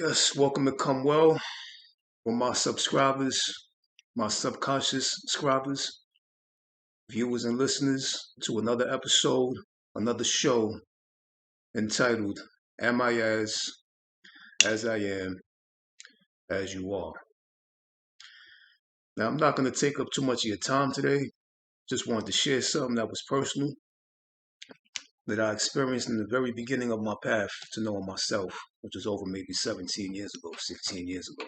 Yes, welcome to Come Well for my subscribers, my subconscious subscribers, viewers and listeners to another episode, another show entitled Am I as I am, as you are. Now, I'm not going to take up too much of your time today. Just wanted to share something that was personal that I experienced in the very beginning of my path to knowing myself, which was over maybe 17 years ago, 16 years ago.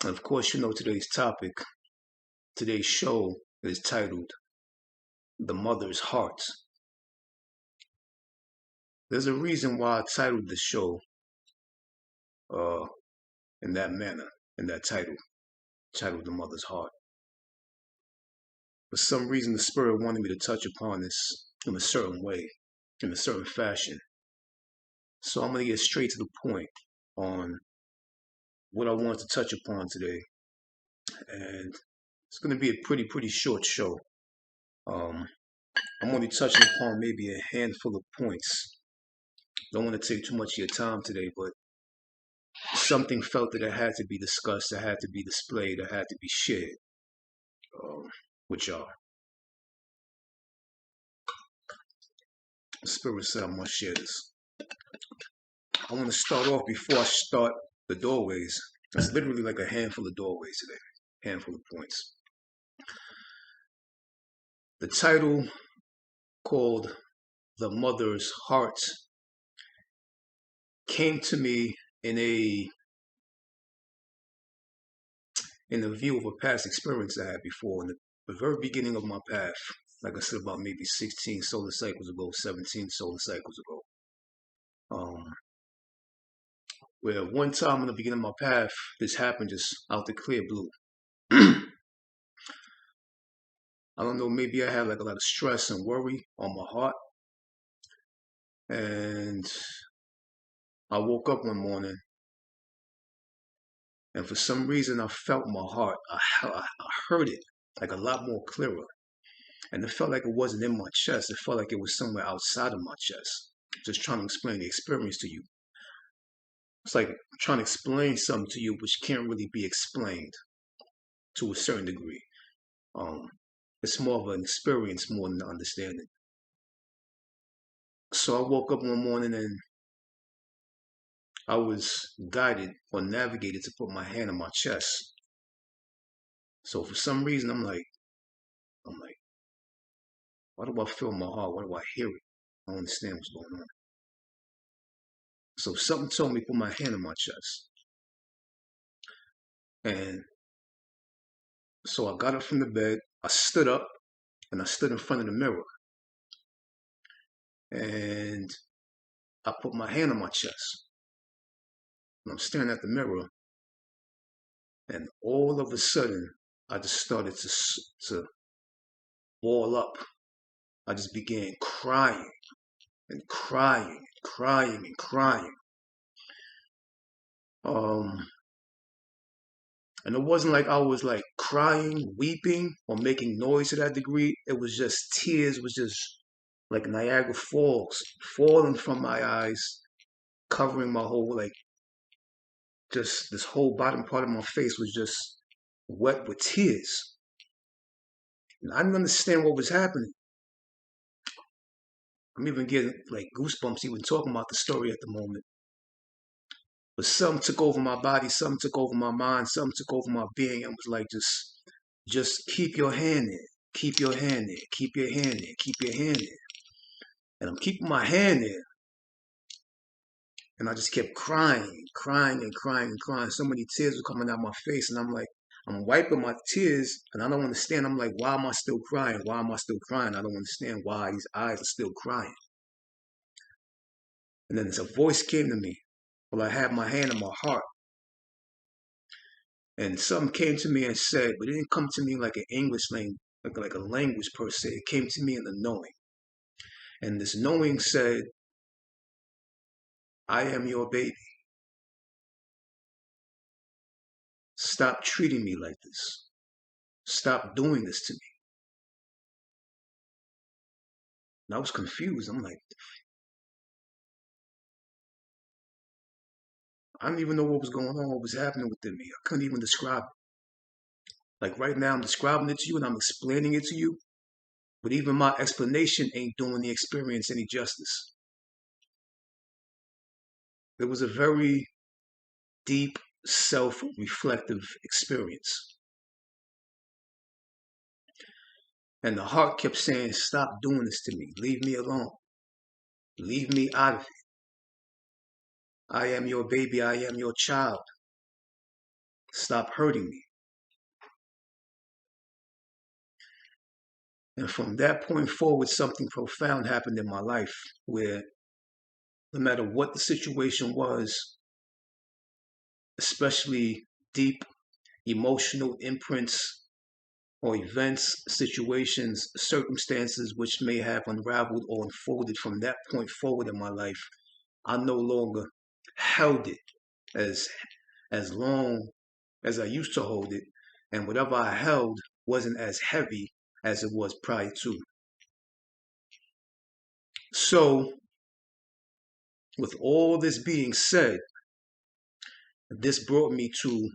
And of course, you know today's topic. Today's show is titled The Mother's Heart. There's a reason why I titled the show in that manner, in that titled The Mother's Heart. For some reason, the Spirit wanted me to touch upon this in a certain way, in a certain fashion. So I'm going to get straight to the point on what I want to touch upon today. And it's going to be a pretty short show. I'm only touching upon maybe a handful of points. Don't want to take too much of your time today, but something felt that it had to be discussed, it had to be displayed, it had to be shared with y'all. The Spirit said I must share this. I want to start off before I start the doorways. It's literally like a handful of doorways today, handful of points. The title called The Mother's Heart came to me in the view of a past experience I had before, in the very beginning of my path. Like I said, about maybe 16 solar cycles ago, 17 solar cycles ago. Where one time in the beginning of my path, this happened just out the clear blue. I don't know, maybe I had like a lot of stress and worry on my heart. And I woke up one morning, and for some reason I felt my heart. I heard it like a lot more clearer. And it felt like it wasn't in my chest. It felt like it was somewhere outside of my chest. Just trying to explain the experience to you. It's like trying to explain something to you which can't really be explained to a certain degree. It's more of an experience more than an understanding. So I woke up one morning and I was guided or navigated to put my hand on my chest. So for some reason I'm like, why do I feel my heart? Why do I hear it? I don't understand what's going on. So something told me to put my hand on my chest. And so I got up from the bed, I stood up, and I stood in front of the mirror. And I put my hand on my chest. And I'm staring at the mirror. And all of a sudden, I just started to ball up. I just began crying and crying and crying and crying. And it wasn't like I was like crying, weeping, or making noise to that degree. It was just tears, was just like Niagara Falls falling from my eyes, covering my whole, like, just this whole bottom part of my face was just wet with tears. And I didn't understand what was happening. I'm even getting like goosebumps even talking about the story at the moment. But something took over my body, something took over my mind, something took over my being, and was like, just keep your hand in, keep your hand in, keep your hand in, keep your hand in. And I'm keeping my hand in. And I just kept crying, crying and crying and crying. So many tears were coming out my face. And I'm like, I'm wiping my tears and I don't understand. I'm like, why am I still crying? Why am I still crying? I don't understand why these eyes are still crying. And then a voice came to me. Well, I had my hand on my heart. And something came to me and said, but it didn't come to me like an English language, like a language per se. It came to me in the knowing. And this knowing said, I am your baby. Stop treating me like this. Stop doing this to me. And I was confused. I'm like, I didn't even know what was going on, what was happening within me. I couldn't even describe it. Like right now, I'm describing it to you and I'm explaining it to you, but even my explanation ain't doing the experience any justice. It was a very deep, self-reflective experience. And the heart kept saying, stop doing this to me. Leave me alone. Leave me out of it. I am your baby. I am your child. Stop hurting me. And from that point forward, something profound happened in my life where no matter what the situation was, especially deep emotional imprints or events, situations, circumstances which may have unraveled or unfolded from that point forward in my life, I no longer held it as long as I used to hold it, and whatever I held wasn't as heavy as it was prior to. So, with all this being said, this brought me to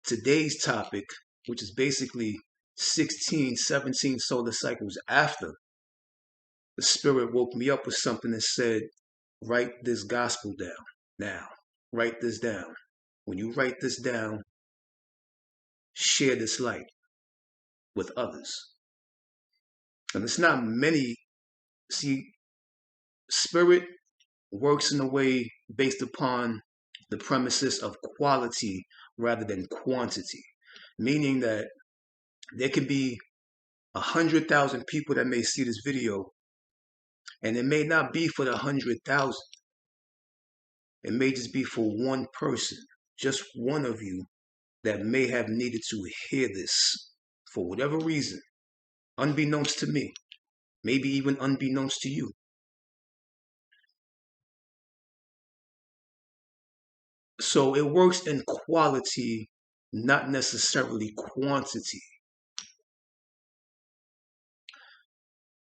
today's topic, which is basically 16, 17 solar cycles after the spirit woke me up with something that said, write this gospel down now. Write this down. When you write this down, share this light with others. And it's not many. See, spirit works in a way based upon the premises of quality rather than quantity, meaning that there can be 100,000 people that may see this video, and it may not be for the 100,000. It may just be for one person, just one of you that may have needed to hear this for whatever reason, unbeknownst to me, maybe even unbeknownst to you. So it works in quality, not necessarily quantity.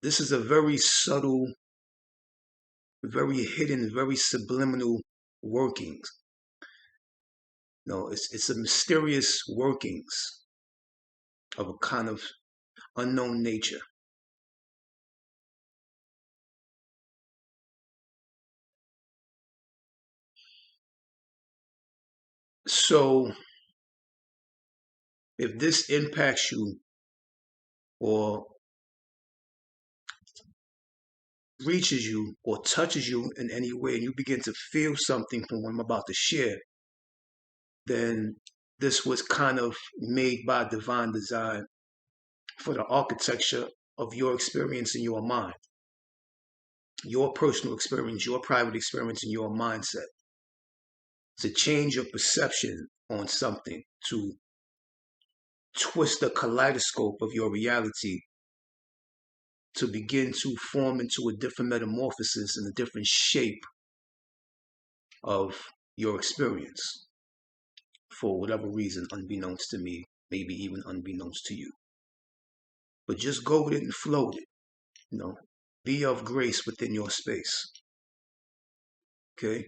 This is a very subtle, very hidden, very subliminal workings. No, it's a mysterious workings of a kind of unknown nature. So if this impacts you or reaches you or touches you in any way and you begin to feel something from what I'm about to share, then this was kind of made by divine design for the architecture of your experience in your mind, your personal experience, your private experience, and your mindset. To change your perception on something, to twist the kaleidoscope of your reality, to begin to form into a different metamorphosis and a different shape of your experience for whatever reason, unbeknownst to me, maybe even unbeknownst to you. But just go with it and flow with it, be of grace within your space. Okay?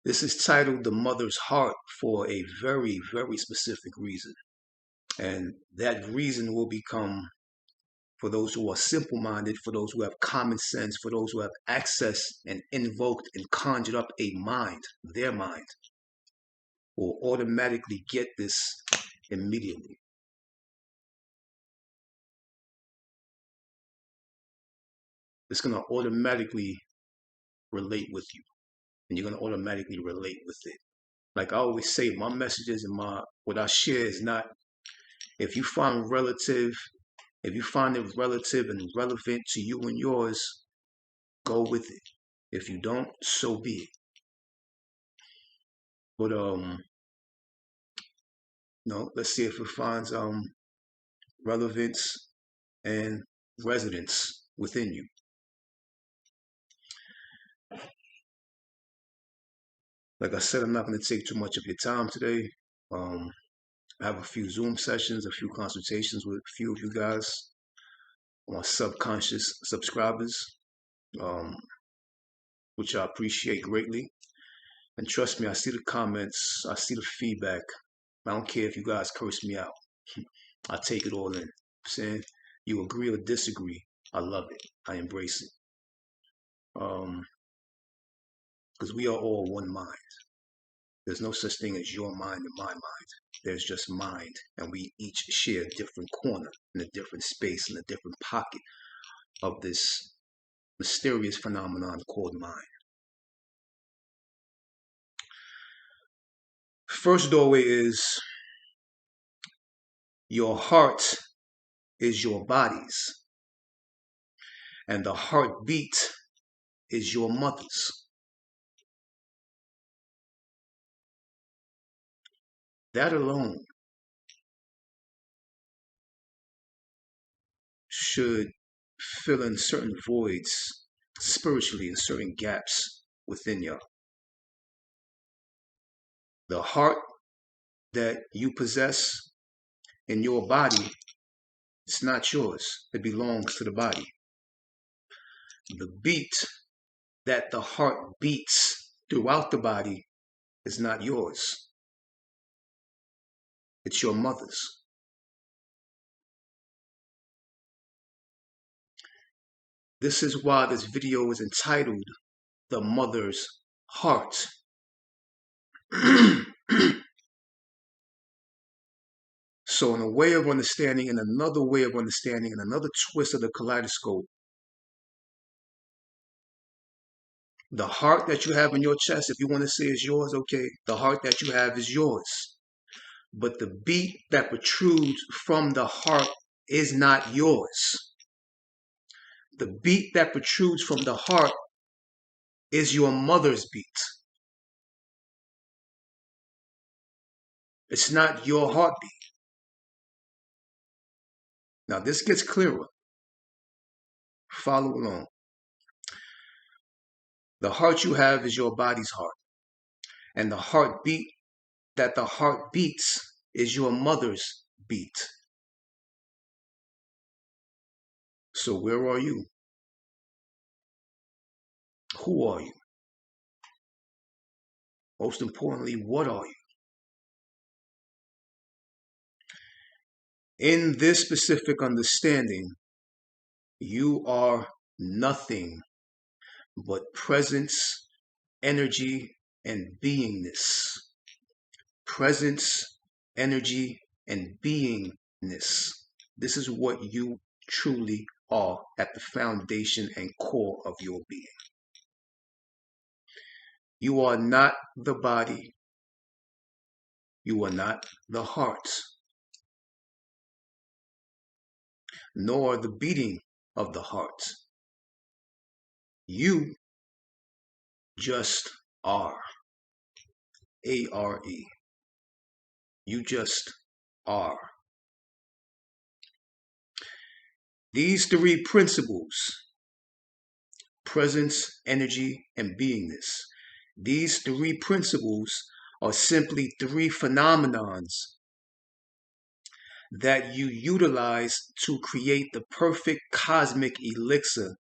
This is titled The Mother's Heart for a very, very specific reason. And that reason will become, for those who are simple-minded, for those who have common sense, for those who have access and invoked and conjured up a mind, their mind, will automatically get this immediately. It's going to automatically relate with you, and you're going to automatically relate with it. Like I always say, my messages and what I share is not, if you find it relative and relevant to you and yours, go with it. If you don't, so be it. But let's see if it finds relevance and resonance within you. Like I said, I'm not going to take too much of your time today. I have a few Zoom sessions, a few consultations with a few of you guys, my subconscious subscribers, which I appreciate greatly. And trust me, I see the comments, I see the feedback. I don't care if you guys curse me out. I take it all in. I'm saying you agree or disagree, I love it. I embrace it. Because we are all one mind. There's no such thing as your mind and my mind. There's just mind, and we each share a different corner in a different space in a different pocket of this mysterious phenomenon called mind. First doorway is your heart is your body's, and the heartbeat is your mother's. That alone should fill in certain voids spiritually in certain gaps within you. The heart that you possess in your body, it's not yours. It belongs to the body. The beat that the heart beats throughout the body is not yours. It's your mother's. This is why this video is entitled The Mother's Heart. So in a way of understanding, in another way of understanding, in another twist of the kaleidoscope, the heart that you have in your chest, if you want to say is yours, okay, the heart that you have is yours. But the beat that protrudes from the heart is not yours. The beat that protrudes from the heart is your mother's beat. It's not your heartbeat. Now this gets clearer. Follow along. The heart you have is your body's heart. And the heartbeat that the heart beats is your mother's beat. So where are you? Who are you? Most importantly, what are you? In this specific understanding, you are nothing but presence, energy, and beingness. Presence, energy, and beingness. This is what you truly are at the foundation and core of your being. You are not the body. You are not the heart, nor the beating of the heart. You just are. A-R-E. You just are. These three principles, presence, energy, and beingness, these three principles are simply three phenomenons that you utilize to create the perfect cosmic elixir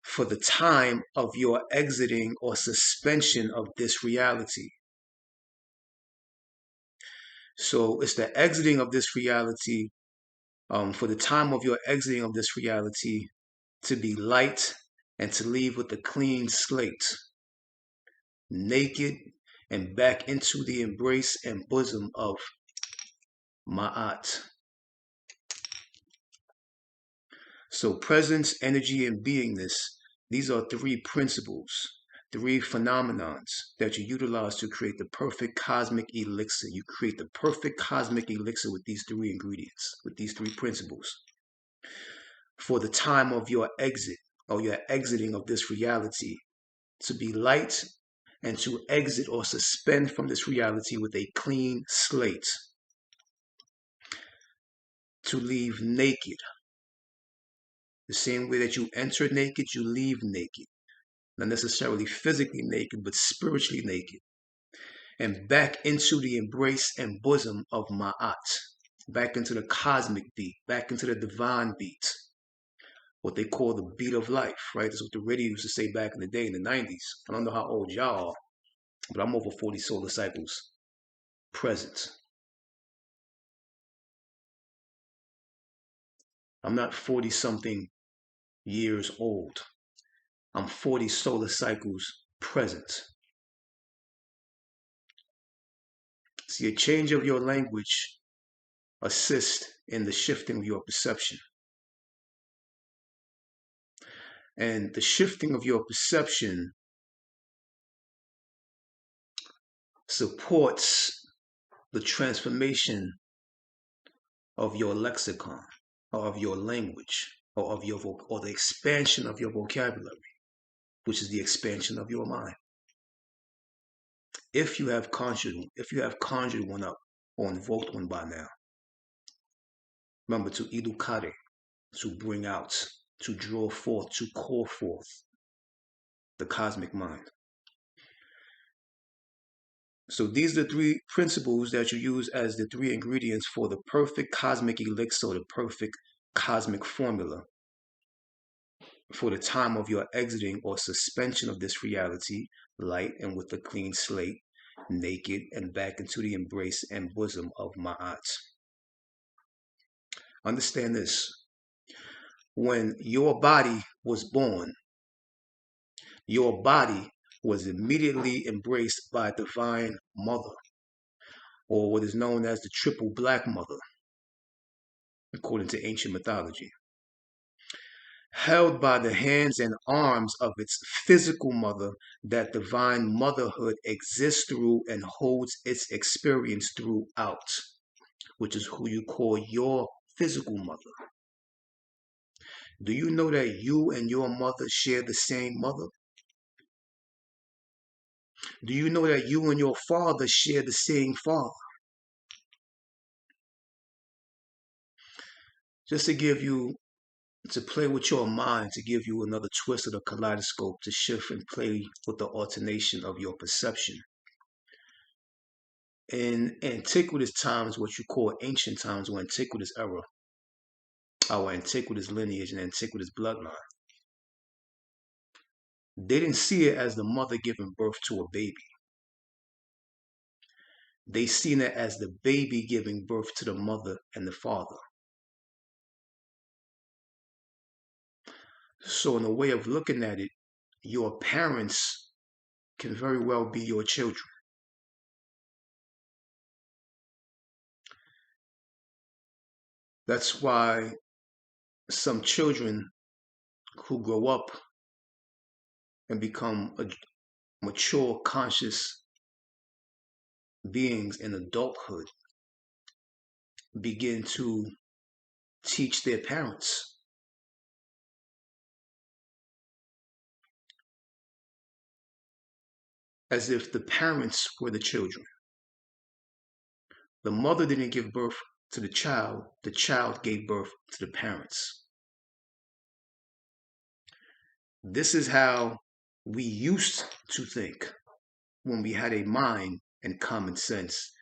for the time of your exiting or suspension of this reality. So it's the exiting of this reality, for the time of your exiting of this reality, to be light and to leave with a clean slate, naked and back into the embrace and bosom of Ma'at. So presence, energy, and beingness, these are three principles, three phenomenons that you utilize to create the perfect cosmic elixir. You create the perfect cosmic elixir with these three ingredients, with these three principles, for the time of your exit or your exiting of this reality, to be light and to exit or suspend from this reality with a clean slate, to leave naked. The same way that you enter naked, you leave naked. Not necessarily physically naked, but spiritually naked. And back into the embrace and bosom of Ma'at. Back into the cosmic beat, back into the divine beat. What they call the beat of life, right? That's what the radio used to say back in the day in the 90s. I don't know how old y'all are, but I'm over 40 solar cycles present. I'm not 40 something years old. I'm 40 solar cycles present. See, a change of your language assists in the shifting of your perception. And the shifting of your perception supports the transformation of your lexicon, or of your language, or of your or the expansion of your vocabulary, which is the expansion of your mind. If you have conjured one up or invoked one by now, remember to educare, to bring out, to draw forth, to call forth the cosmic mind. So these are the three principles that you use as the three ingredients for the perfect cosmic elixir, or the perfect cosmic formula for the time of your exiting or suspension of this reality, light and with a clean slate, naked and back into the embrace and bosom of Ma'at. Understand this. When your body was born, your body was immediately embraced by a divine mother, or what is known as the triple black mother, according to ancient mythology. Held by the hands and arms of its physical mother, that divine motherhood exists through and holds its experience throughout, which is who you call your physical mother. Do you know that you and your mother share the same mother? Do you know that you and your father share the same father? Just to play with your mind, to give you another twist of the kaleidoscope, to shift and play with the alternation of your perception. In antiquitous times, what you call ancient times, or antiquitous era, our antiquitous lineage and antiquitous bloodline, they didn't see it as the mother giving birth to a baby. They seen it as the baby giving birth to the mother and the father. So in a way of looking at it, your parents can very well be your children. That's why some children who grow up and become mature, conscious beings in adulthood begin to teach their parents. As if the parents were the children. The mother didn't give birth to the child gave birth to the parents. This is how we used to think when we had a mind and common sense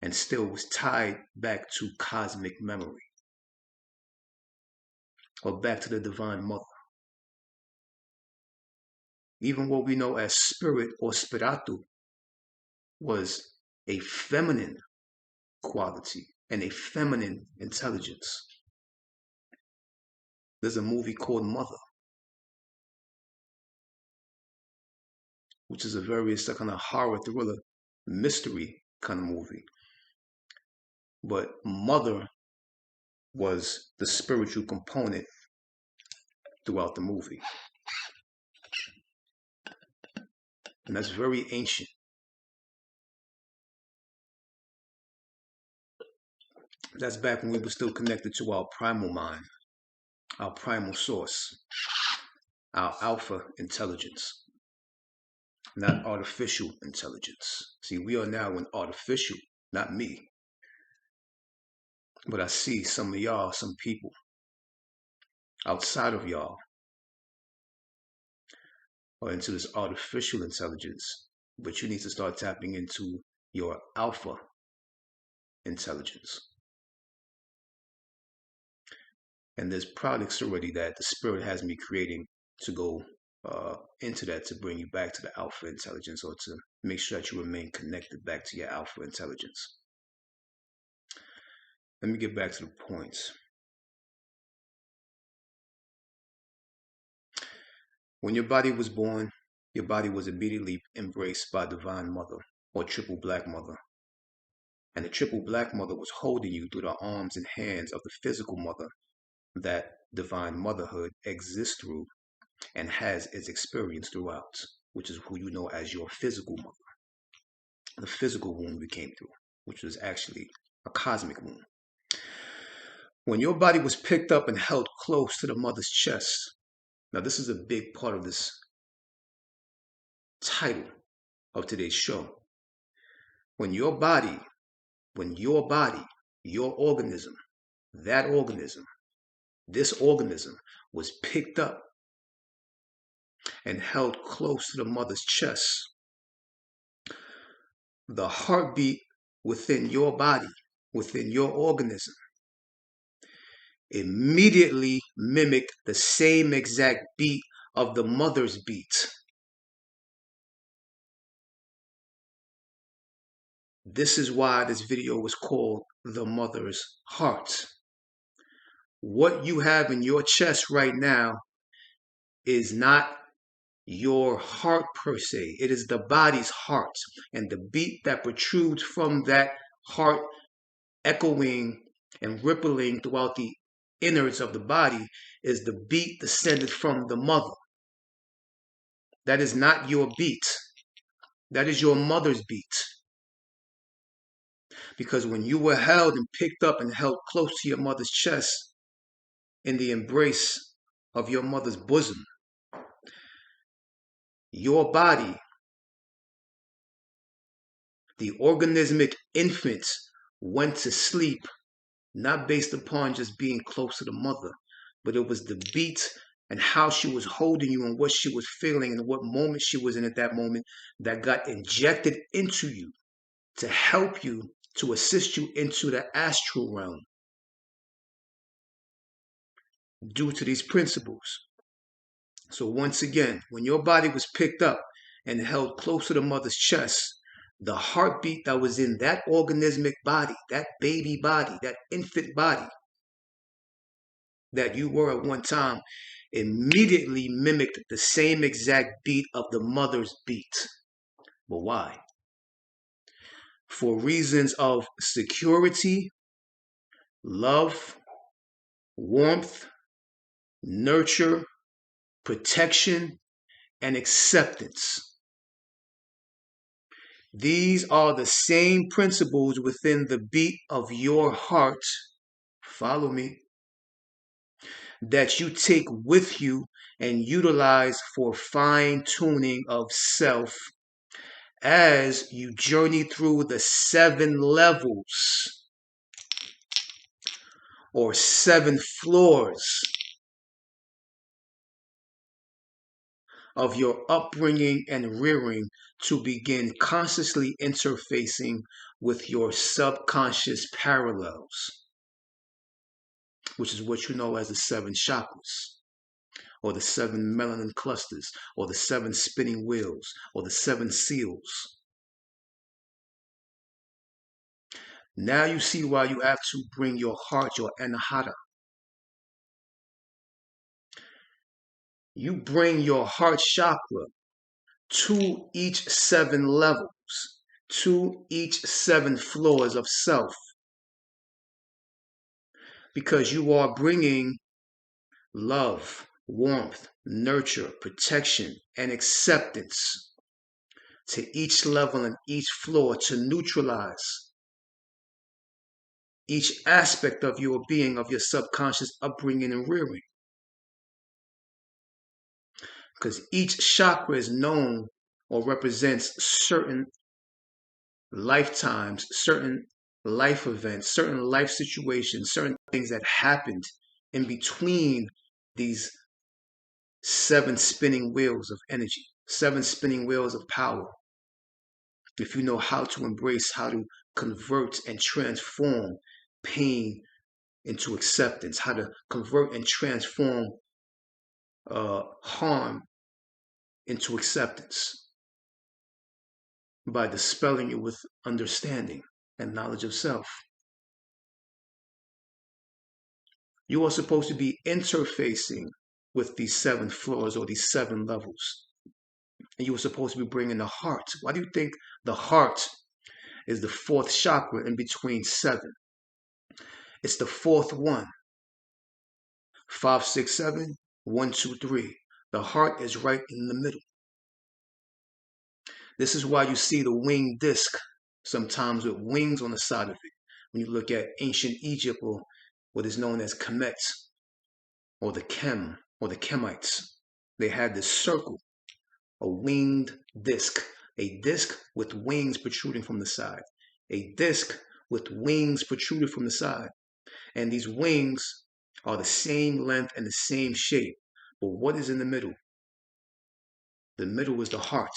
and still was tied back to cosmic memory, or back to the divine mother. Even what we know as spirit or spiratu was a feminine quality and a feminine intelligence. There's a movie called Mother, which is a very kind of horror thriller, mystery kind of movie. But Mother was the spiritual component throughout the movie. And that's very ancient. That's back when we were still connected to our primal mind, our primal source, our alpha intelligence, not artificial intelligence. See, we are now in artificial, not me. But I see some of y'all, some people outside of y'all are into this artificial intelligence, but you need to start tapping into your alpha intelligence. And there's products already that the spirit has me creating to go into that to bring you back to the alpha intelligence, or to make sure that you remain connected back to your alpha intelligence. Let me get back to the points. When your body was born, your body was immediately embraced by Divine Mother, or Triple Black Mother. And the Triple Black Mother was holding you through the arms and hands of the physical mother that Divine Motherhood exists through and has its experience throughout, which is who you know as your physical mother. The physical womb we came through, which was actually a cosmic womb. When your body was picked up and held close to the mother's chest, now this is a big part of this title of today's show. When your body, your organism, this organism was picked up and held close to the mother's chest, the heartbeat within your body, within your organism, immediately mimicked the same exact beat of the mother's beat. This is why this video was called The Mother's Heart. What you have in your chest right now is not your heart per se. It is the body's heart. And the beat that protrudes from that heart, echoing and rippling throughout the innards of the body, is the beat descended from the mother. That is not your beat. That is your mother's beat. Because when you were held and picked up and held close to your mother's chest in the embrace of your mother's bosom, your body, the organismic infant, went to sleep, not based upon just being close to the mother, but it was the beat and how she was holding you and what she was feeling and what moment she was in at that moment that got injected into you to help you, to assist you into the astral realm due to these principles. So once again, when your body was picked up and held close to the mother's chest, the heartbeat that was in that organismic body, that baby body, that infant body that you were at one time, immediately mimicked the same exact beat of the mother's beat. But why? For reasons of security, love, warmth, nurture, protection, and acceptance. These are the same principles within the beat of your heart, follow me, that you take with you and utilize for fine-tuning of self as you journey through the 7 levels or 7 floors of your upbringing and rearing to begin consciously interfacing with your subconscious parallels, which is what you know as the 7 chakras, or the 7 melanin clusters, or the 7 spinning wheels, or the 7 seals. Now you see why you have to bring your heart, your anahata. You bring your heart chakra to each 7 levels, to each 7 floors of self, because you are bringing love, warmth, nurture, protection, and acceptance to each level and each floor to neutralize each aspect of your being, of your subconscious upbringing and rearing. Because each chakra is known or represents certain lifetimes, certain life events, certain life situations, certain things that happened in between these 7 spinning wheels of energy, 7 spinning wheels of power. If you know how to embrace, how to convert and transform pain into acceptance, how to convert and transform harm into acceptance by dispelling it with understanding and knowledge of self. You are supposed to be interfacing with these 7 floors or these 7 levels. And you were supposed to be bringing the heart. Why do you think the heart is the 4th chakra in between 7? It's the 4th one. 5, 6, 7, 1, 2, 3. The heart is right in the middle. This is why you see the winged disc sometimes with wings on the side of it. When you look at ancient Egypt or what is known as Kemet or the Kem or the Kemites, they had this circle, a winged disc, a disc with wings protruding from the side, a disc with wings protruding from the side. And these wings are the same length and the same shape. But what is in the middle? The middle is the heart.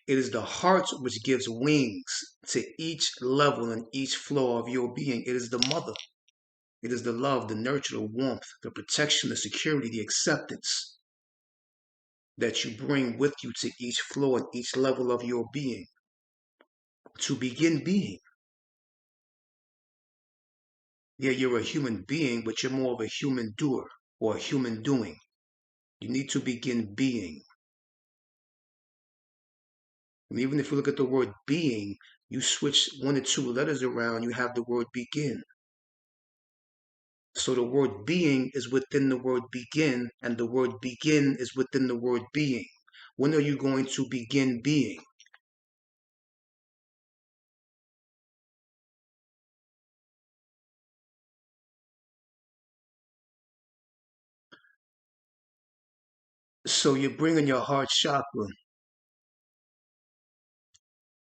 It is the heart which gives wings to each level and each floor of your being. It is the mother. It is the love, the nurture, the warmth, the protection, the security, the acceptance that you bring with you to each floor and each level of your being to begin being. Yeah, you're a human being, but you're more of a human doer or a human doing. You need to begin being. And even if you look at the word being, you switch 1 or 2 letters around, you have the word begin. So the word being is within the word begin, and the word begin is within the word being. When are you going to begin being? So you're bringing your heart chakra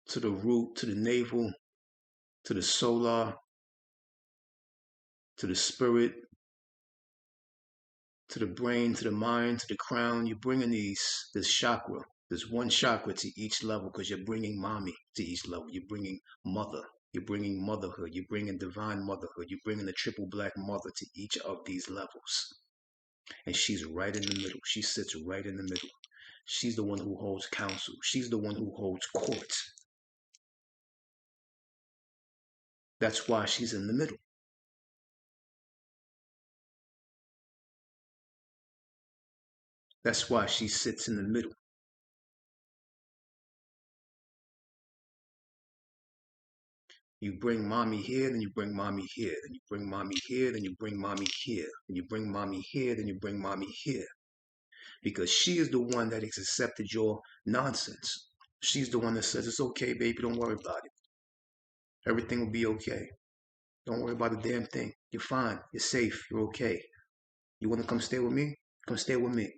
to the root, to the navel, to the solar, to the spirit, to the brain, to the mind, to the crown. You're bringing this chakra, this 1 chakra to each level because you're bringing mommy to each level. You're bringing mother. You're bringing motherhood. You're bringing divine motherhood. You're bringing the triple black mother to each of these levels. And she's right in the middle. She sits right in the middle. She's the one who holds counsel. She's the one who holds court. That's why she's in the middle. That's why she sits in the middle. You bring mommy here, then you bring mommy here, then you bring mommy here, then you bring mommy here, then you bring mommy here, then you bring mommy here. Because she is the one that has accepted your nonsense. She's the one that says, it's okay, baby, don't worry about it. Everything will be okay. Don't worry about the damn thing. You're fine. You're safe. You're okay. You want to come stay with me? Come stay with me.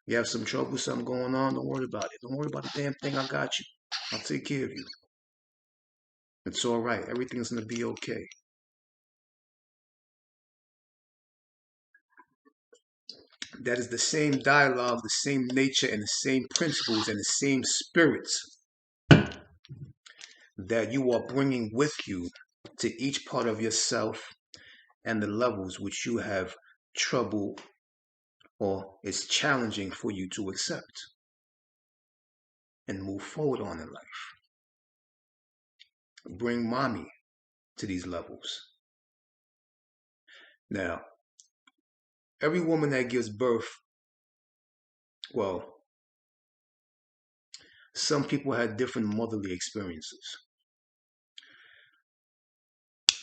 You have some trouble, something going on? Don't worry about it. Don't worry about the damn thing. I got you. I'll take care of you. It's all right. Everything's going to be okay. That is the same dialogue, the same nature, and the same principles, and the same spirits that you are bringing with you to each part of yourself and the levels which you have trouble or it's challenging for you to accept and move forward on in life. Bring mommy to these levels. Now, every woman that gives birth, well, some people had different motherly experiences.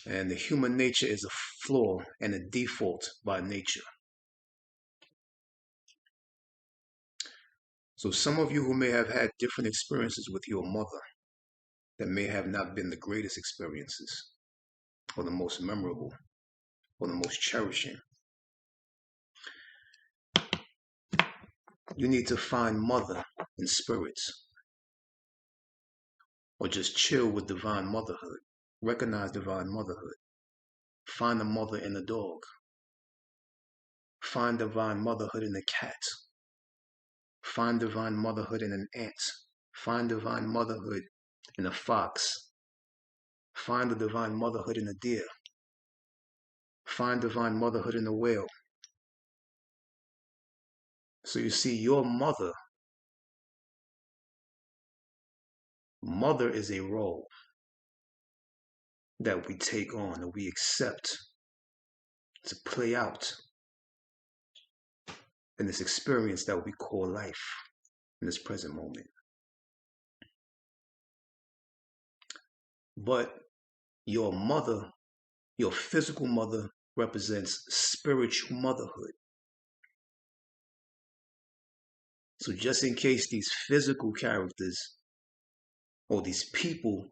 And the human nature is a flaw and a default by nature. So some of you who may have had different experiences with your mother that may have not been the greatest experiences or the most memorable or the most cherishing. You need to find mother in spirits or just chill with divine motherhood. Recognize divine motherhood. Find the mother in the dog. Find divine motherhood in the cat. Find divine motherhood in an ant. Find divine motherhood in a fox. Find the divine motherhood in a deer. Find divine motherhood in a whale. So you see, your mother is a role that we take on, that we accept to play out in this experience that we call life in this present moment. But your mother, your physical mother, represents spiritual motherhood. So just in case these physical characters or these people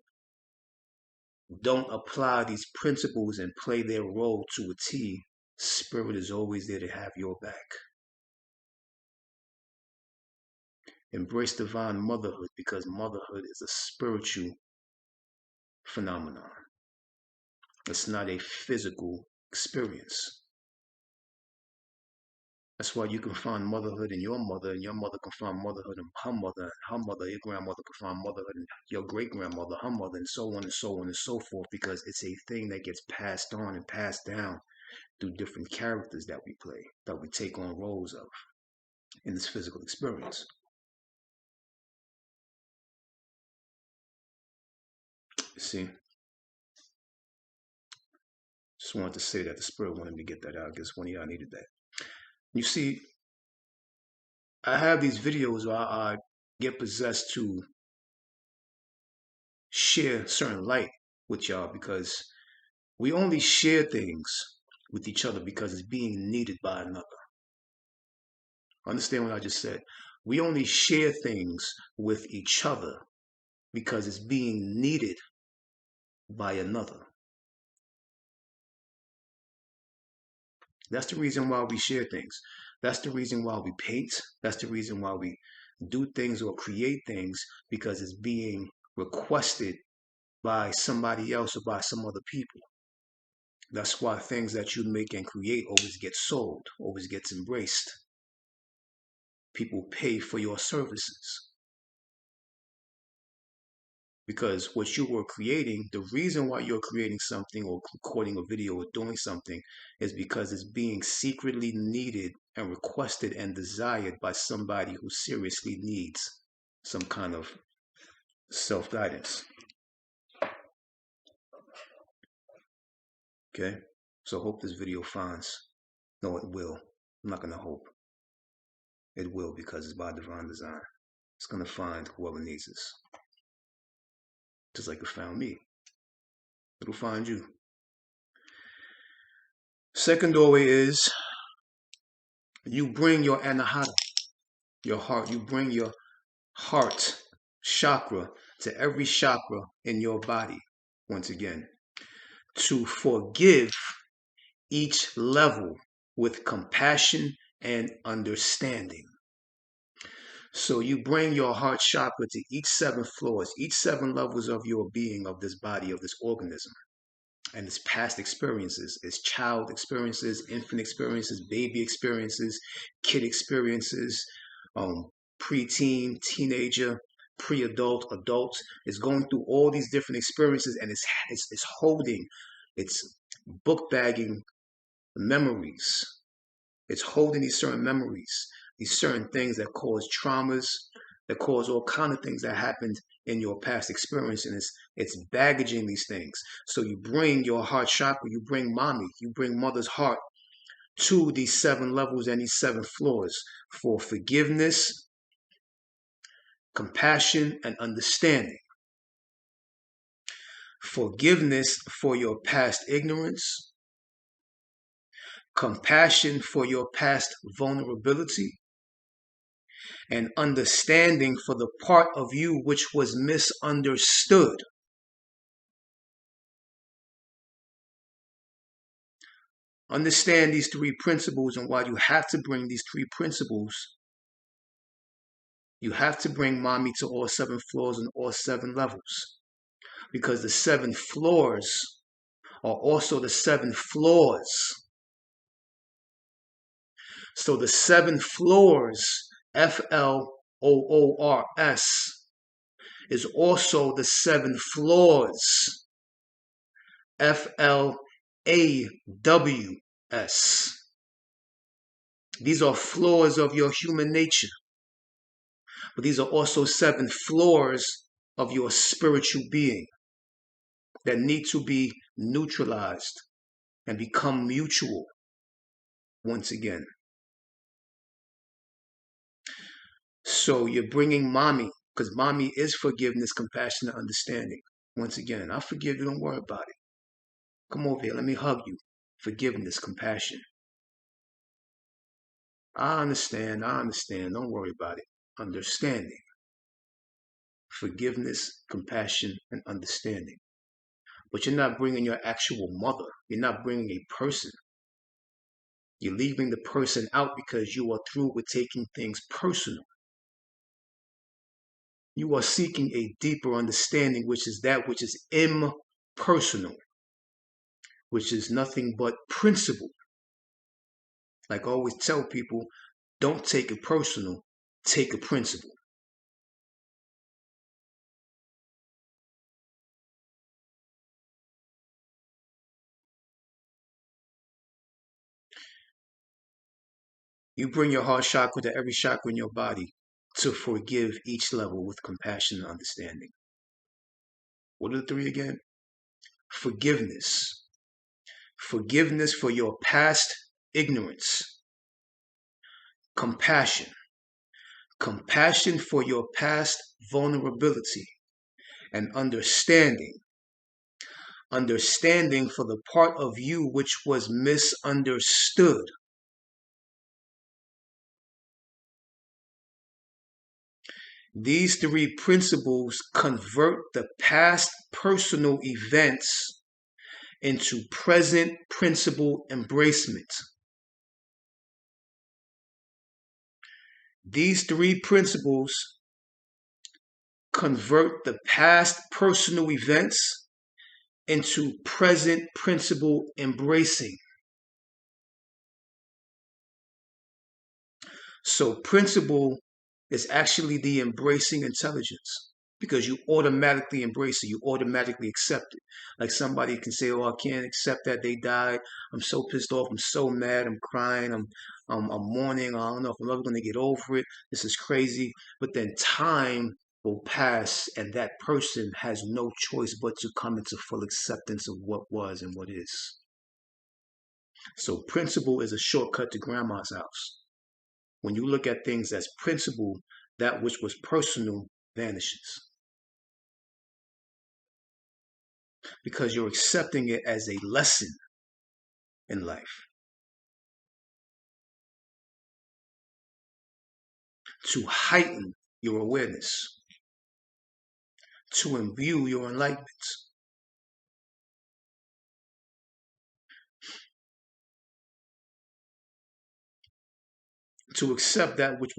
don't apply these principles and play their role to a T, spirit is always there to have your back. Embrace divine motherhood, because motherhood is a spiritual phenomenon. It's not a physical experience. That's why you can find motherhood in your mother, and your mother can find motherhood in her mother, and her mother, your grandmother can find motherhood in your great-grandmother, her mother, and so on and so on and so forth, because it's a thing that gets passed on and passed down through different characters that we play, that we take on roles of in this physical experience. You see? Just wanted to say that the spirit wanted me to get that out. I guess one of y'all needed that. You see, I have these videos where I get possessed to share certain light with y'all, because we only share things with each other because it's being needed by another. Understand what I just said? We only share things with each other because it's being needed by another. That's the reason why we share things. That's the reason why we paint. That's the reason why we do things or create things, because it's being requested by somebody else or by some other people. That's why things that you make and create always get sold, always gets embraced. People pay for your services. Because what you were creating, the reason why you're creating something or recording a video or doing something, is because it's being secretly needed and requested and desired by somebody who seriously needs some kind of self-guidance. Okay? So I hope this video finds, no, it will. I'm not going to hope. It will, because it's by divine design. It's going to find whoever needs this. Just like it found me. It'll find you. Second doorway is you bring your anahata, your heart. You bring your heart chakra to every chakra in your body, once again, to forgive each level with compassion and understanding. So you bring your heart chakra to each 7 floors, each 7 levels of your being, of this body, of this organism, and its past experiences, its child experiences, infant experiences, baby experiences, kid experiences, preteen, teenager, pre-adult, adult. Is going through all these different experiences, and it's holding, it's book bagging memories. It's holding these certain memories, these certain things that cause traumas, that cause all kind of things that happened in your past experience, and it's baggaging these things. So you bring your heart chakra, you bring mommy, you bring mother's heart to these 7 levels and these 7 floors for forgiveness, compassion, and understanding. Forgiveness for your past ignorance, compassion for your past vulnerability, and understanding for the part of you which was misunderstood. Understand these 3 principles, and why you have to bring these 3 principles. You have to bring mommy to all 7 floors and all 7 levels, because the 7 floors are also the 7 floors. So the 7 floors, FLOORS, is also the 7 floors, FLAWS. These are flaws of your human nature, but these are also 7 floors of your spiritual being that need to be neutralized and become mutual once again. So you're bringing mommy, because mommy is forgiveness, compassion, and understanding. Once again, I forgive you, don't worry about it. Come over here, let me hug you. Forgiveness, compassion. I understand, don't worry about it. Understanding. Forgiveness, compassion, and understanding. But you're not bringing your actual mother. You're not bringing a person. You're leaving the person out because you are through with taking things personal. You are seeking a deeper understanding, which is that which is impersonal, which is nothing but principle. Like I always tell people, don't take it personal, take a principle. You bring your heart chakra to every chakra in your body to forgive each level with compassion and understanding. What are the 3 again? Forgiveness. Forgiveness for your past ignorance. Compassion. Compassion for your past vulnerability. And understanding. Understanding for the part of you which was misunderstood. These 3 principles convert the past personal events into present principle embracement. These 3 principles convert the past personal events into present principle embracing. So principle is actually the embracing intelligence because you automatically embrace it. You automatically accept it. Like somebody can say, oh, I can't accept that they died. I'm so pissed off. I'm so mad. I'm crying. I'm mourning. I don't know if I'm ever going to get over it. This is crazy. But then time will pass and that person has no choice but to come into full acceptance of what was and what is. So principle is a shortcut to grandma's house. When you look at things as principle, that which was personal vanishes. Because you're accepting it as a lesson in life. To heighten your awareness. To imbue your enlightenment. To accept that which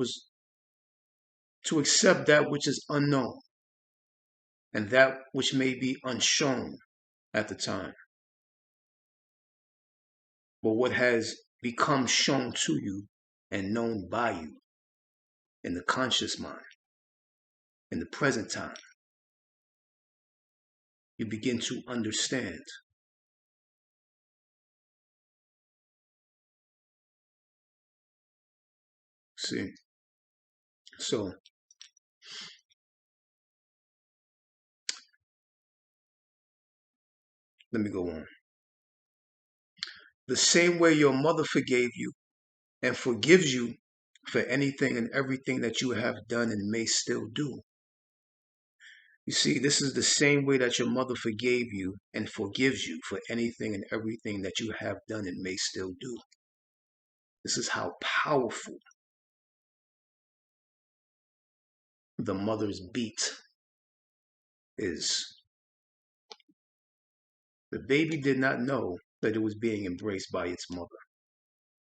is unknown. And that which may be unshown at the time. But what has become shown to you and known by you in the conscious mind, in the present time, you begin to understand. See? So, let me go on. The same way your mother forgave you and forgives you for anything and everything that you have done and may still do. You see, this is the same way that your mother forgave you and forgives you for anything and everything that you have done and may still do. This is how powerful the mother's beat is. The baby did not know that it was being embraced by its mother.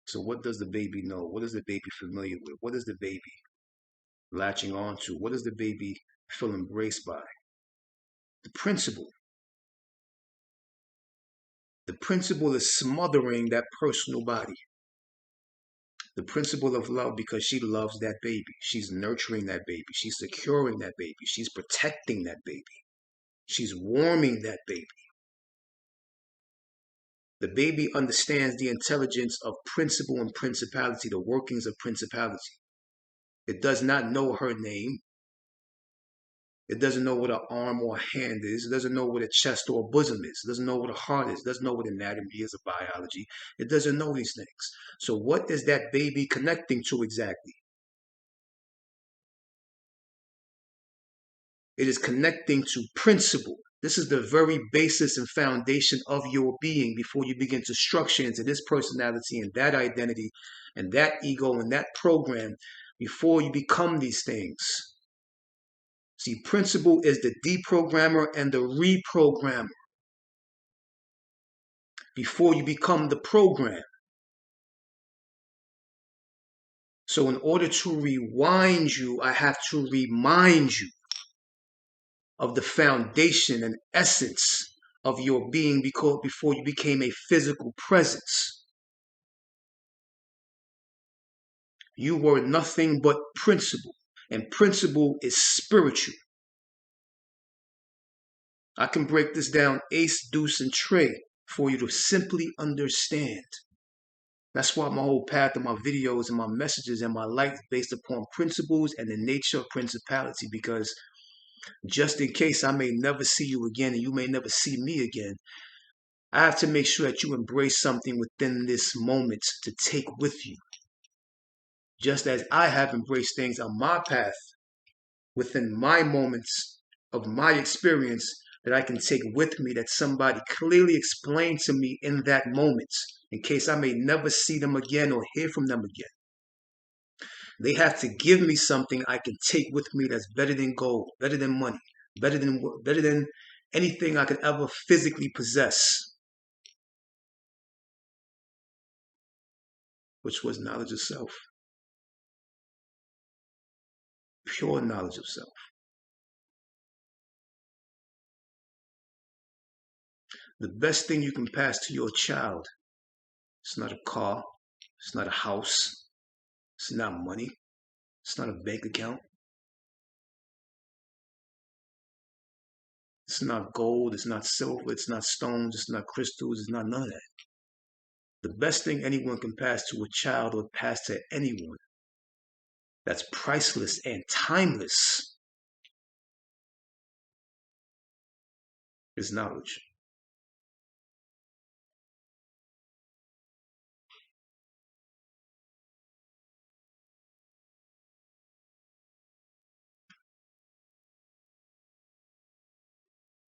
So what does the baby know? What is the baby familiar with? What is the baby latching on to? What does the baby feel embraced by? The principle. The principle is smothering that personal body. The principle of love because she loves that baby. She's nurturing that baby. She's securing that baby. She's protecting that baby. She's warming that baby. The baby understands the intelligence of principle and principality, the workings of principality. It does not know her name. It doesn't know what an arm or a hand is. It doesn't know what a chest or a bosom is. It doesn't know what a heart is. It doesn't know what anatomy is or biology. It doesn't know these things. So what is that baby connecting to exactly? It is connecting to principle. This is the very basis and foundation of your being before you begin to structure into this personality and that identity and that ego and that program before you become these things. See, principle is the deprogrammer and the reprogrammer before you become the program. So in order to rewind you, I have to remind you of the foundation and essence of your being before you became a physical presence. You were nothing but principle, and principle is spiritual. I can break this down ace, deuce, and tray for you to simply understand. That's why my whole path of my videos and my messages and my life based upon principles and the nature of principality, because just in case I may never see you again and you may never see me again, I have to make sure that you embrace something within this moment to take with you. Just as I have embraced things on my path within my moments of my experience that I can take with me, that somebody clearly explained to me in that moment, in case I may never see them again or hear from them again. They have to give me something I can take with me that's better than gold, better than money, better than anything I could ever physically possess, which was knowledge of self, pure knowledge of self. The best thing you can pass to your child, it's not a car, it's not a house, it's not money, it's not a bank account, it's not gold, it's not silver, it's not stones, it's not crystals, it's not none of that. The best thing anyone can pass to a child or pass to anyone that's priceless and timeless is knowledge.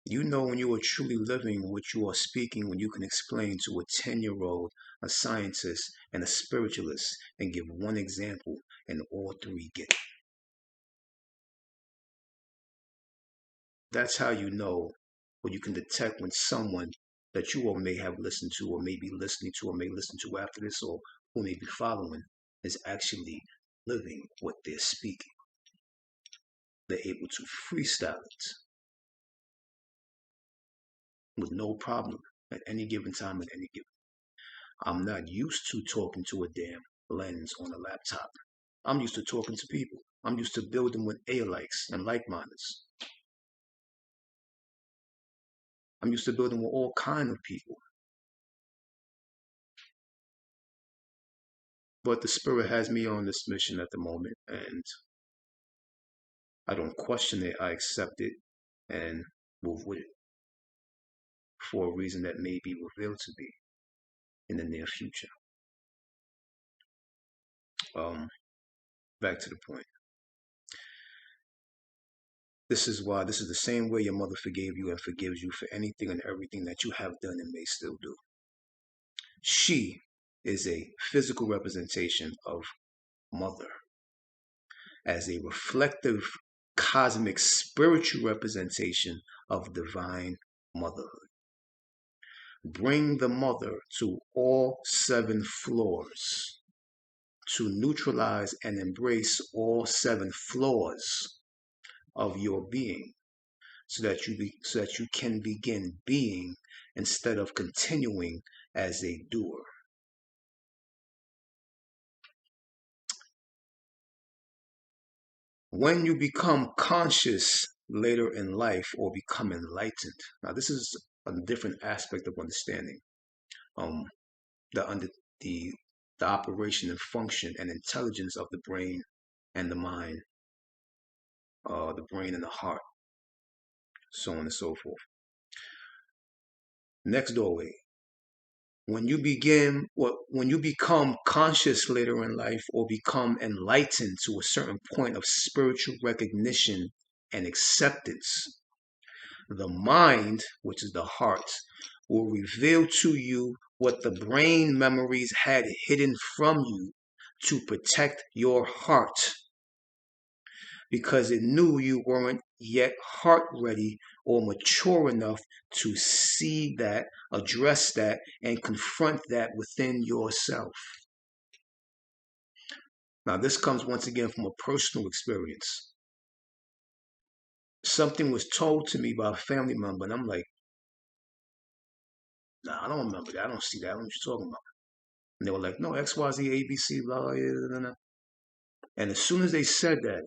You know when you are truly living what you are speaking, when you can explain to a 10-year-old, a scientist, and a spiritualist, and give one example, and all three get it. That's how you know, or you can detect when someone that you all may have listened to, or may be listening to, or may listen to after this, or who may be following, is actually living what they're speaking. They're able to freestyle it with no problem at any given time, at any given. I'm not used to talking to a damn lens on a laptop. I'm used to talking to people. I'm used to building with A-likes and like-mindeds. I'm used to building with all kinds of people. But the spirit has me on this mission at the moment, and I don't question it. I accept it and move with it for a reason that may be revealed to me in the near future. Back to the point. This is the same way your mother forgave you and forgives you for anything and everything that you have done and may still do. She is a physical representation of mother as a reflective cosmic spiritual representation of divine motherhood. Bring the mother to all 7 floors to neutralize and embrace all 7 flaws of your being so that you can begin being instead of continuing as a doer. When you become conscious later in life or become enlightened, now this is a different aspect of understanding. um, the under the operation and function and intelligence of the brain and the mind, the brain and the heart, so on and so forth. Next doorway. When you become conscious later in life or become enlightened to a certain point of spiritual recognition and acceptance, the mind, which is the heart, will reveal to you what the brain memories had hidden from you to protect your heart, because it knew you weren't yet heart ready or mature enough to see that, address that, and confront that within yourself. Now, this comes once again from a personal experience. Something was told to me by a family member, and I'm like, nah, I don't remember that. I don't see that. What you talking about? And they were like, no, XYZ, ABC, blah, blah, blah, blah, blah. And as soon as they said that,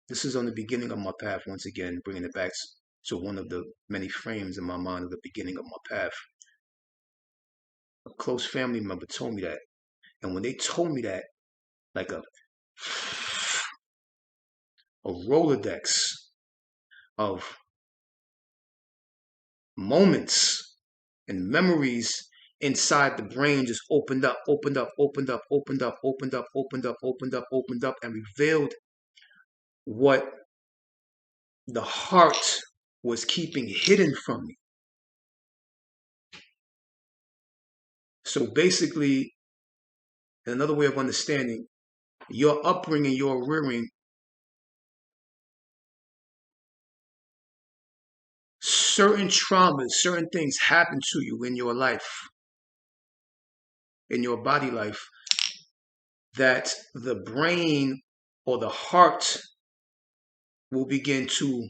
this is on the beginning of my path, once again, bringing it back to one of the many frames in my mind of the beginning of my path. A close family member told me that. And when they told me that, like a Rolodex of moments and memories inside the brain just opened up, and revealed what the heart was keeping hidden from me. So basically, another way of understanding, your upbringing, your rearing, certain traumas, certain things happen to you in your life, in your body life, that the brain or the heart will begin to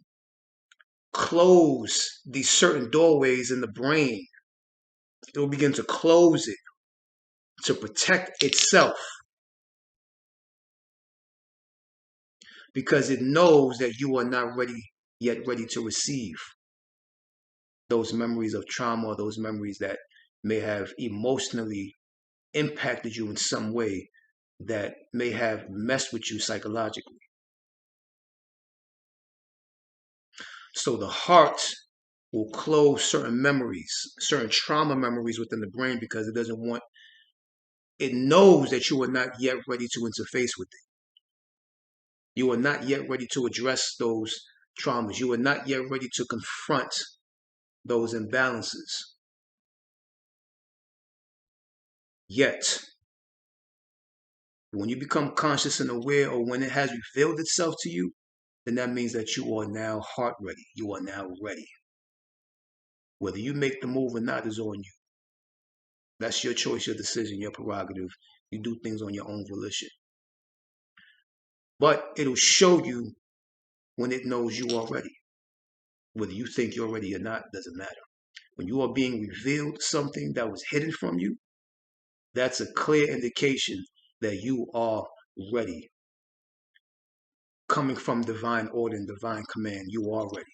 close these certain doorways in the brain. It will begin to close it to protect itself, because it knows that you are not ready to receive those memories of trauma, or those memories that may have emotionally impacted you in some way, that may have messed with you psychologically. So the heart will close certain memories, certain trauma memories within the brain, because it knows that you are not yet ready to interface with it. You are not yet ready to address those traumas. You are not yet ready to confront those imbalances. Yet, when you become conscious and aware, or when it has revealed itself to you, then that means that you are now heart ready. You are now ready. Whether you make the move or not is on you. That's your choice, your decision, your prerogative. You do things on your own volition. But it'll show you when it knows you are ready. Whether you think you're ready or not doesn't matter. When you are being revealed something that was hidden from you, that's a clear indication that you are ready. Coming from divine order and divine command, you are ready.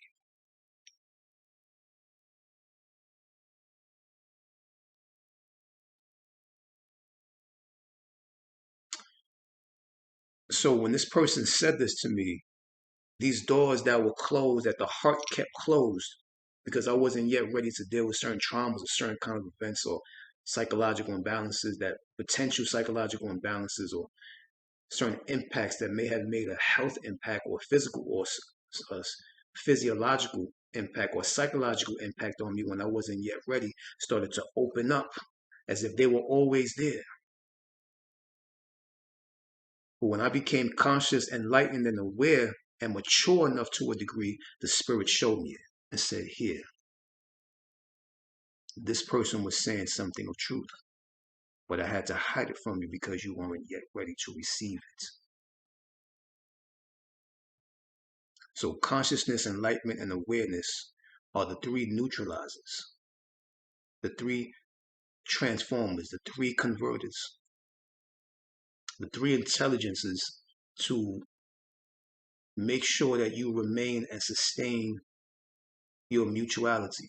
So when this person said this to me, these doors that were closed, that the heart kept closed, because I wasn't yet ready to deal with certain traumas or certain kind of events or psychological imbalances, that potential psychological imbalances or certain impacts that may have made a health impact or physical or physiological impact or psychological impact on me when I wasn't yet ready, started to open up as if they were always there. But when I became conscious, enlightened, and aware and mature enough to a degree, the Spirit showed me it and said, here, this person was saying something of truth, but I had to hide it from you because you weren't yet ready to receive it. So consciousness, enlightenment, and awareness are the three neutralizers, the three transformers, the three converters, the three intelligences to make sure that you remain and sustain your mutuality,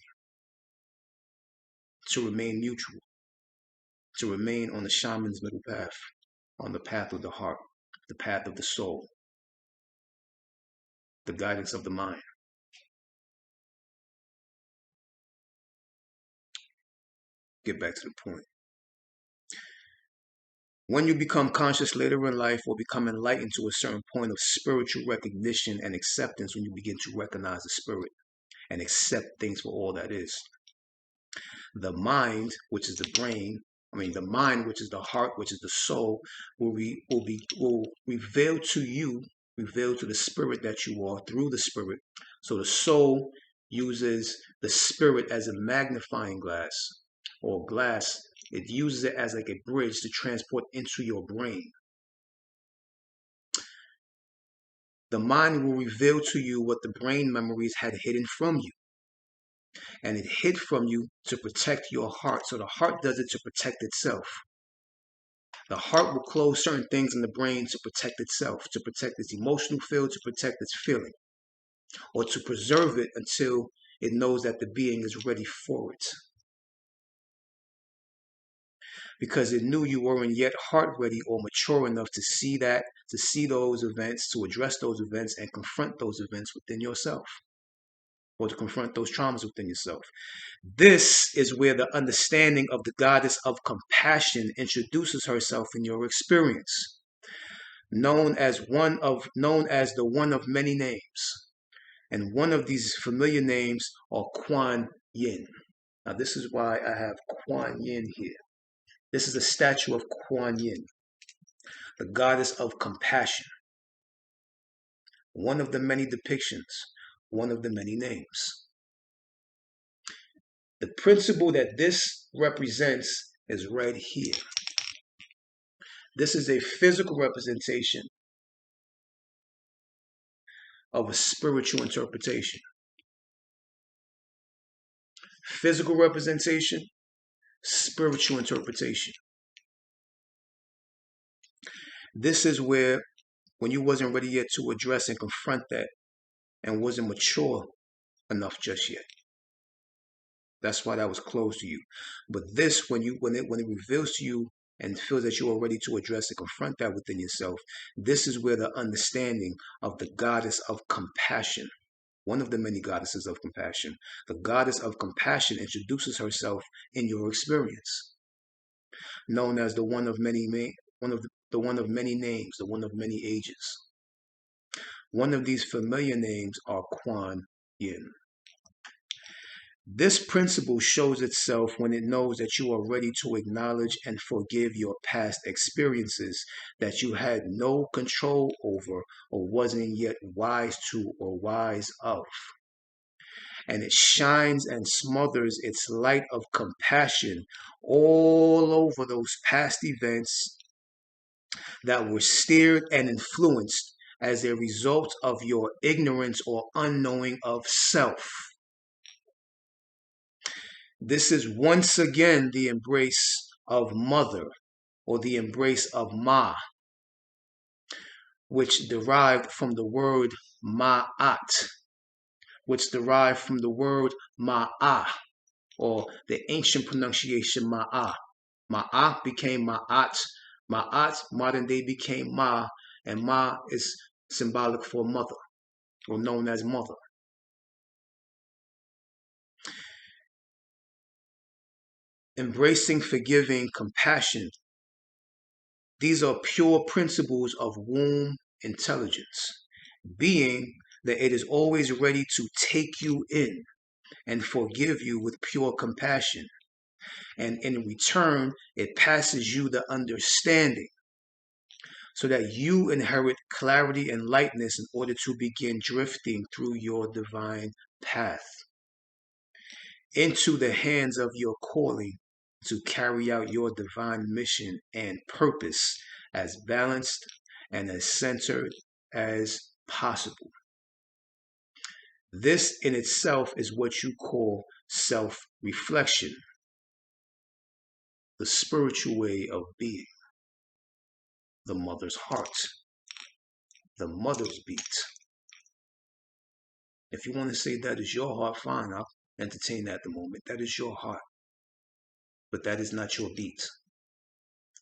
to remain mutual, to remain on the shaman's middle path, on the path of the heart, the path of the soul, the guidance of the mind. Get back to the point. When you become conscious later in life or become enlightened to a certain point of spiritual recognition and acceptance, when you begin to recognize the spirit and accept things for all that is, the mind, which is the brain, the mind, which is the heart, which is the soul, will reveal to you, reveal to the spirit that you are through the spirit. So the soul uses the spirit as a magnifying glass or glass. It uses it as like a bridge to transport into your brain. The mind will reveal to you what the brain memories had hidden from you. And it hid from you to protect your heart. So the heart does it to protect itself. The heart will close certain things in the brain to protect itself, to protect its emotional field, to protect its feeling, or to preserve it until it knows that the being is ready for it. Because it knew you weren't yet heart ready or mature enough to see that, to see those events, to address those events and confront those events within yourself, or to confront those traumas within yourself. This is where the understanding of the goddess of compassion introduces herself in your experience, known as the one of many names. And one of these familiar names are Kuan Yin. Now this is why I have Kuan Yin here. This is a statue of Kuan Yin, the goddess of compassion. One of the many depictions, one of the many names. The principle that this represents is right here. This is a physical representation of a spiritual interpretation. Physical representation, spiritual interpretation. This is where, when you wasn't ready yet to address and confront that and wasn't mature enough just yet. That's why that was closed to you. But this, when it reveals to you and feels that you are ready to address and confront that within yourself, this is where the understanding of the goddess of compassion, one of the many goddesses of compassion, the goddess of compassion introduces herself in your experience, known as the one of many names, the one of many ages. One of these familiar names are Kuan Yin. This principle shows itself when it knows that you are ready to acknowledge and forgive your past experiences that you had no control over or wasn't yet wise to or wise of. And it shines and smothers its light of compassion all over those past events that were steered and influenced as a result of your ignorance or unknowing of self. This is once again the embrace of mother, or the embrace of ma, which derived from the word ma'at, which derived from the word ma'ah, or the ancient pronunciation ma'ah. Ma'ah became ma'at. Ma'at, modern day, became ma, and ma is symbolic for mother, or known as mother. Embracing, forgiving, compassion. These are pure principles of womb intelligence, being that it is always ready to take you in and forgive you with pure compassion. And in return, it passes you the understanding so that you inherit clarity and lightness in order to begin drifting through your divine path into the hands of your calling to carry out your divine mission and purpose as balanced and as centered as possible. This in itself is what you call self-reflection, the spiritual way of being, the mother's heart, the mother's beat. If you want to say that is your heart, fine, I'll entertain that at the moment. That is your heart. but that is not your beat.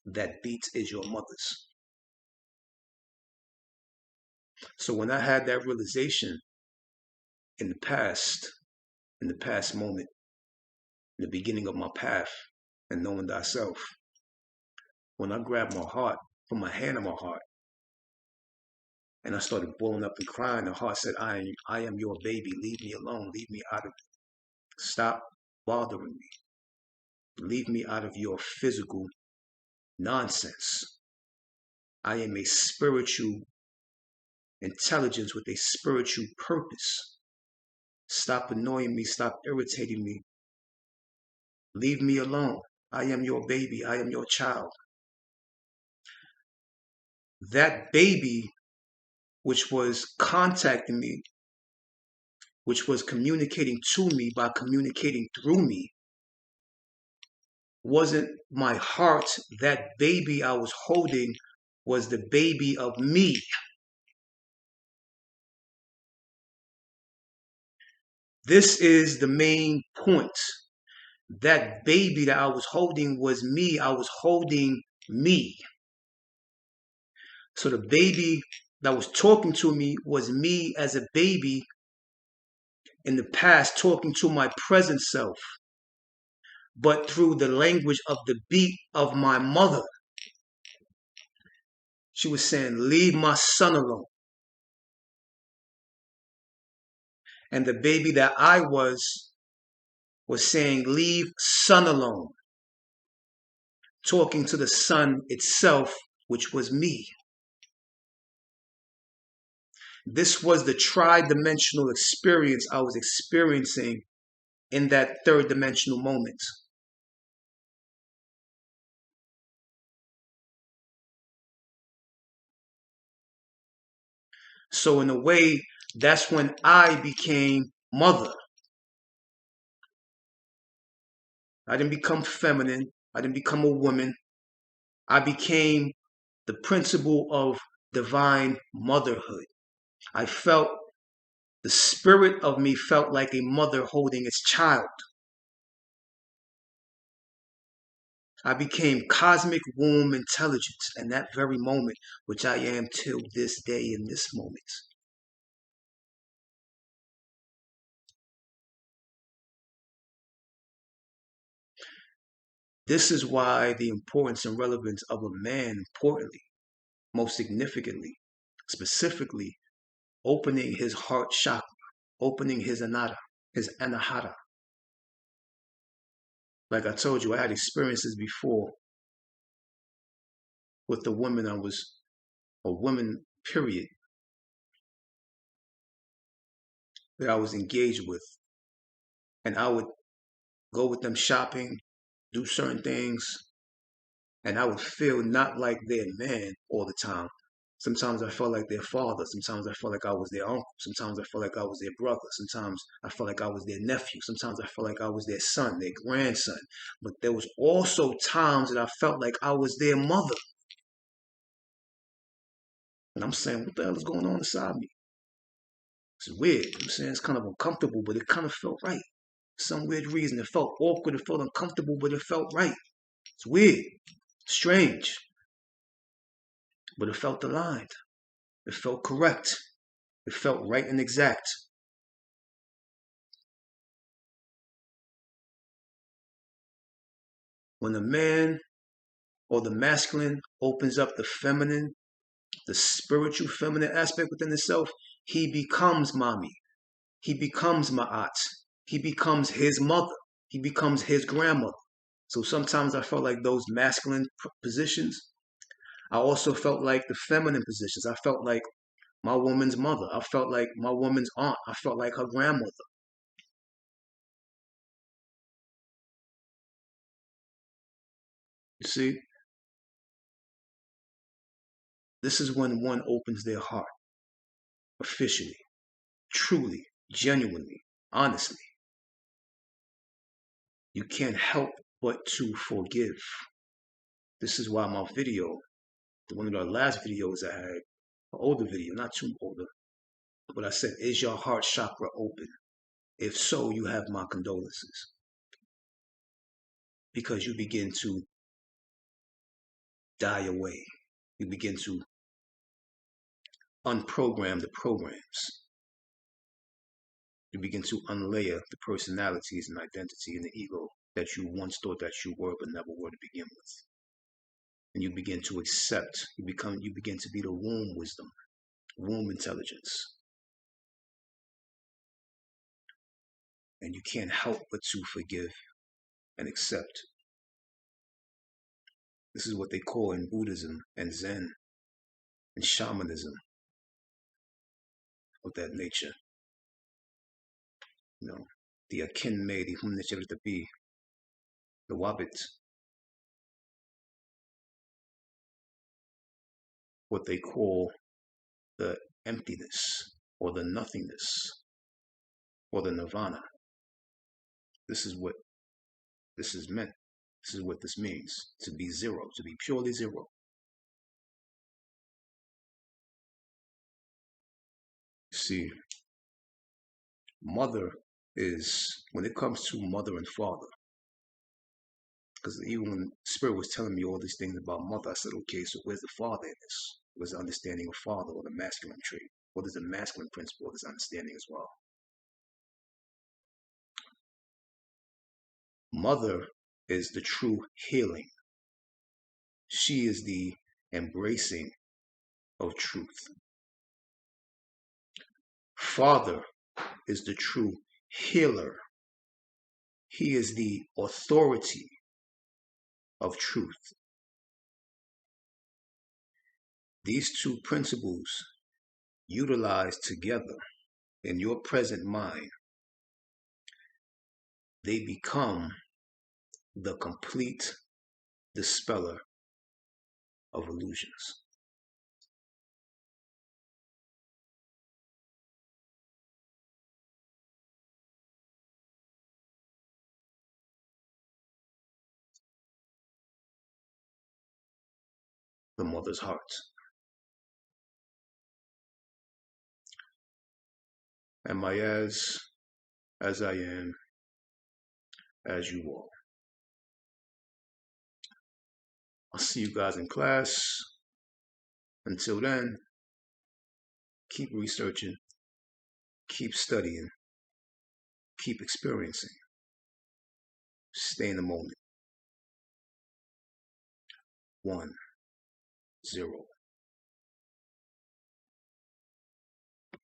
That beat is your mother's. So when I had that realization in the past moment, in the beginning of my path and knowing thyself, when I grabbed my heart, put my hand on my heart, and I started blowing up and crying, the heart said, I am your baby. Leave me alone. Leave me out of it. Stop bothering me. Leave me out of your physical nonsense. I am a spiritual intelligence with a spiritual purpose. Stop annoying me. Stop irritating me. Leave me alone. I am your baby. I am your child. That baby, which was contacting me, which was communicating to me by communicating through me, wasn't my heart. That baby I was holding was the baby of me. This is the main point. That baby that I was holding was me. I was holding me. So the baby that was talking to me was me as a baby in the past, talking to my present self, but through the language of the beat of my mother. She was saying, leave my son alone. And the baby that I was saying, leave son alone. Talking to the sun itself, which was me. This was the tri-dimensional experience I was experiencing in that third dimensional moment. So in a way, that's when I became mother. I didn't become feminine. I didn't become a woman. I became the principle of divine motherhood. I felt, the spirit of me felt like a mother holding its child. I became cosmic womb intelligence in that very moment, which I am till this day in this moment. This is why the importance and relevance of a man, importantly, most significantly, specifically, opening his heart chakra, opening his anahata. Like I told you, I had experiences before with the woman a woman, period, that I was engaged with. And I would go with them shopping, do certain things, and I would feel not like their man all the time. Sometimes I felt like their father. Sometimes I felt like I was their uncle. Sometimes I felt like I was their brother. Sometimes I felt like I was their nephew. Sometimes I felt like I was their son, their grandson. But there was also times that I felt like I was their mother. And I'm saying, what the hell is going on inside me? It's weird. I'm saying it's kind of uncomfortable, but it kind of felt right. For some weird reason, it felt awkward. It felt uncomfortable, but it felt right. It's weird, strange, but it felt aligned. It felt correct. It felt right and exact. When the man or the masculine opens up the feminine, the spiritual feminine aspect within itself, he becomes mommy. He becomes ma'at. He becomes his mother. He becomes his grandmother. So sometimes I felt like those masculine positions. I also felt like the feminine positions. I felt like my woman's mother. I felt like my woman's aunt. I felt like her grandmother. You see, this is when one opens their heart officially, truly, genuinely, honestly. You can't help but to forgive. This is why my video, one of the last videos I had, an older video, not too older, but I said, is your heart chakra open? If so, you have my condolences. because you begin to die away. You begin to unprogram the programs. You begin to unlayer the personalities and identity and the ego that you once thought that you were but never were to begin with. And you begin to accept, you begin to be the womb wisdom, womb intelligence. And you can't help but to forgive and accept. This is what they call in Buddhism and Zen and shamanism of that nature. You know, the akinme, the humnechiritapi, the wabbit. What they call the emptiness or the nothingness or the nirvana. This is what this is meant. This is what this means, to be zero, to be purely zero. See, mother is, when it comes to mother and father, because even when Spirit was telling me all these things about mother, I said, okay, so where's the father in this? Where's the understanding of father or the masculine trait? What is the masculine principle of this understanding as well? Mother is the true healing. She is the embracing of truth. Father is the true healer. He is the authority of truth. These two principles utilized together in your present mind, they become the complete dispeller of illusions. The mother's heart. Am I as I am, as you are? I'll see you guys in class. Until then, keep researching, keep studying, keep experiencing. Stay in the moment. 1, 0.